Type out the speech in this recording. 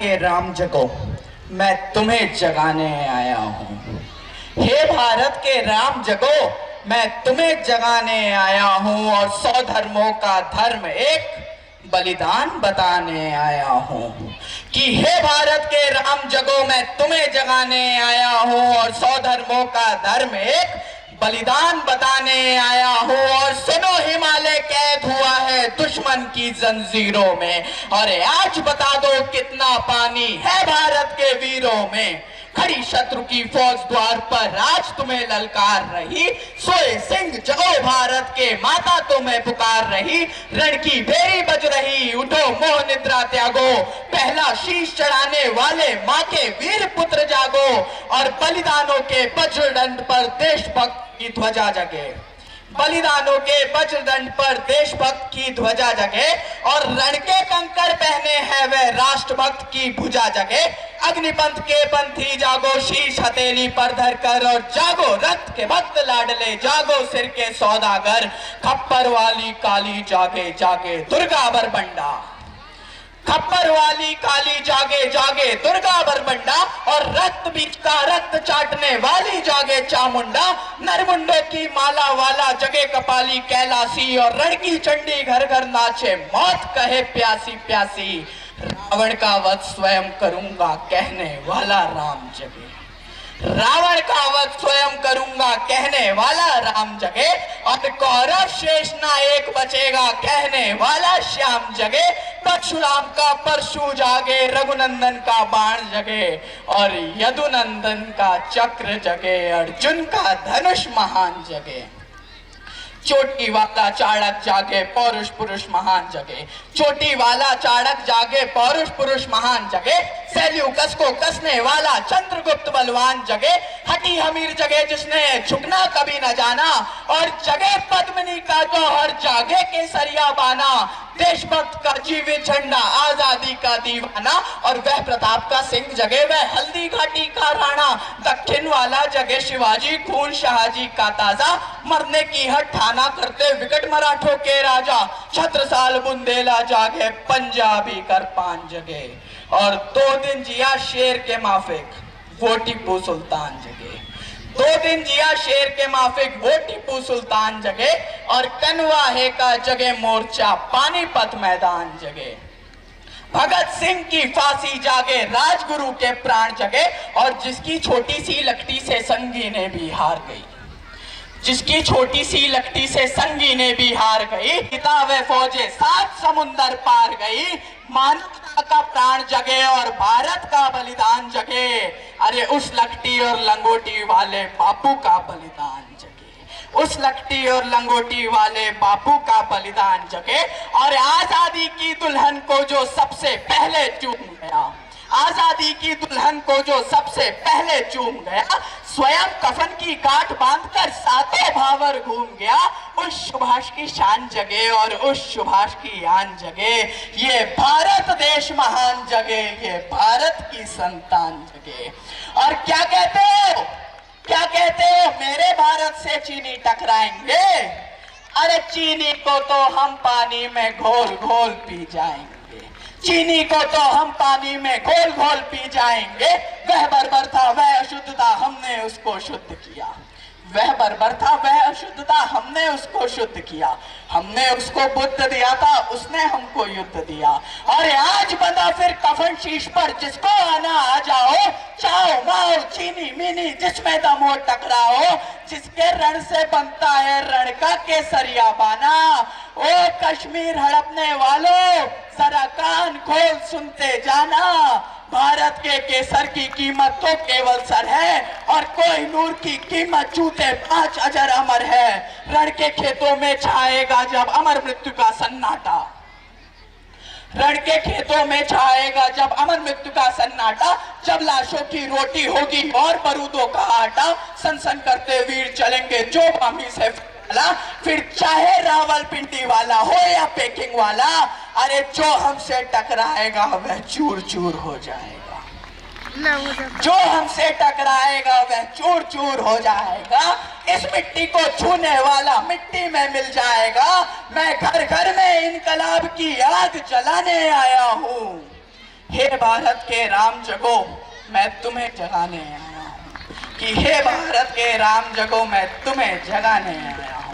हे राम जगो, मैं तुम्हें जगाने आया हूँ। हे भारत के राम जगो, मैं तुम्हें जगाने आया हूँ और 100 धर्मों का धर्म एक बलिदान बताने आया हूँ। कि हे भारत के राम जगो, मैं तुम्हें जगाने आया हूँ और 100 धर्मों का धर्म एक बलिदान बताने आया हूँ। और सुनो, हिमालय कैद हुआ है दुश्मन की जंजीरों में, और आज बता दो कितना पानी है भारत के वीरों में। खड़ी शत्रु की फौज द्वार पर आज तुम्हें ललकार रही, सोए सिंह जगो भारत के माता तुम्हें पुकार रही। रण की बेरी बज रही, उठो मोह निद्रा त्यागो, पहला शीश चढ़ाने वाले माँ के वीर पुत्र जागो। और बलिदानों के वज्रदंड पर देशभक्त की ध्वजा जगे, बलिदानों के वज्रदंड पर देशभक्त की ध्वजा जगे। और रण के कंकर पहने हैं वे राष्ट्रभक्त की भुजा जगे। अग्निपंथ के पंथी जागो, शीश हथेली पर धर कर, और जागो रक्त के भक्त लाडले, जागो सिर के सौदागर। खप्पर वाली काली जागे जागे दुर्गा बरबंडा, खप्पर वाली काली जागे जागे दुर्गा बरबंडा। और रक्त बीच का रक्त चाटने वाली जागे चामुंडा। नरमुंडों की माला वाला जगे कपाली कैलासी, और रण की चंडी घर घर नाचे मौत कहे प्यासी प्यासी। रावण का वध स्वयं करूंगा कहने वाला राम जगे, रावण का वध स्वयं करूंगा कहने वाला राम जगे। और कौरव शेष ना एक बचेगा कहने वाला श्याम जगे। परशुराम का परशु जागे, रघुनंदन का बाण जगे, और यदुनंदन का चक्र जगे, अर्जुन का धनुष महान जगे। चोटी वाला चाणक जागे, पौरुष पुरुष महान जगे, चोटी वाला चाणक जागे, पौरुष पुरुष महान जगे। सेल्यूकस को कसने वाला चंद्रगुप्त बलवान जगे। हटी हमीर जगे जिसने झुकना कभी न जाना, और जगे पद्मिनी का जौहर, जागे केसरिया बाना। देशभक्त का जीवित झंडा, आजादी का दीवाना, और वह प्रताप का सिंह जगे, वह हल्दी घाटी का राणा। दक्षिण वाला जगे शिवाजी, खून शाहजी का ताजा, मरने की हट ठाना करते विकट मराठों के राजा। छत्रसाल बुंदेला जागे, पंजाबी करपान जगे, और 2 दिन जिया शेर के माफिक वो टीपू सुल्तान जगे। 2 दिन जिया शेर के माफिक वो टीपू सुल्तान जगे। और कनवाहे का जगे मोर्चा, पानीपत मैदान जगे। भगत सिंह की फांसी जागे, राजगुरु के प्राण जगे। और जिसकी छोटी सी लकड़ी से संगी ने भी हार गई, जिसकी छोटी सी लकड़ी से संगी ने भी हार गई। किताबे फौजे 7 समुंदर पार गई। मानवता का प्राण जगे और भारत का बलिदान जगे। अरे उस लकड़ी और लंगोटी वाले बापू का बलिदान जगे, उस लकड़ी और लंगोटी वाले बापू का बलिदान जगे। और आजादी की दुल्हन को जो सबसे पहले चूम गया, आजादी की दुल्हन को जो सबसे पहले चूम गया, स्वयं कफन की गांठ बांधकर 7 भावर घूम गया। उस सुभाष की शान जगे और उस सुभाष की आन जगे। ये भारत देश महान जगे, ये भारत की संतान जगे। और क्या कहते हो, क्या कहते हो, मेरे भारत से चीनी टकराएंगे? अरे चीनी को तो हम पानी में घोल घोल पी जाएंगे, चीनी को तो हम पानी में घोल घोल पी जाएंगे। वह बर्बरता वह अशुद्धता हमने उसको शुद्ध किया, वह बर्बरता वह अशुद्धता हमने उसको शुद्ध किया। हमने उसको बुद्ध दिया था, उसने हमको युद्ध दिया। और आज बंधा फिर कफन शीश पर, जिसको आना आ जाओ, चाओ माओ चीनी मीनी जिसमें दम हो टकराओ। जिसके रण से बनता है रण का केसरिया बाना। ओ कश्मीर हड़पने वालों, जरा कान खोल सुनते जाना। भारत के केसर की कीमत तो केवल सर है, और कोहिनूर की कीमत जूते 5 अजर अमर है। रण के खेतों में छाएगा जब अमर मृत्यु का सन्नाटा, रण के खेतों में छाएगा जब अमर मृत्यु का सन्नाटा। जब लाशों की रोटी होगी और बरूदों का आटा, सन करते वीर चलेंगे जो बामी से फिर चाहे रावलपिंडी वाला हो या पेकिंग वाला। अरे जो हमसे टकराएगा वह चूर चूर हो जाएगा, जो हमसे टकराएगा वह चूर चूर हो जाएगा। इस मिट्टी को छूने वाला मिट्टी में मिल जाएगा। मैं घर घर में इनकलाब की आग जलाने आया हूँ, हे भारत के राम जगो मैं तुम्हें जगाने आया हूँ, कि हे भारत के राम जगो मैं तुम्हें जगाने आया हूँ।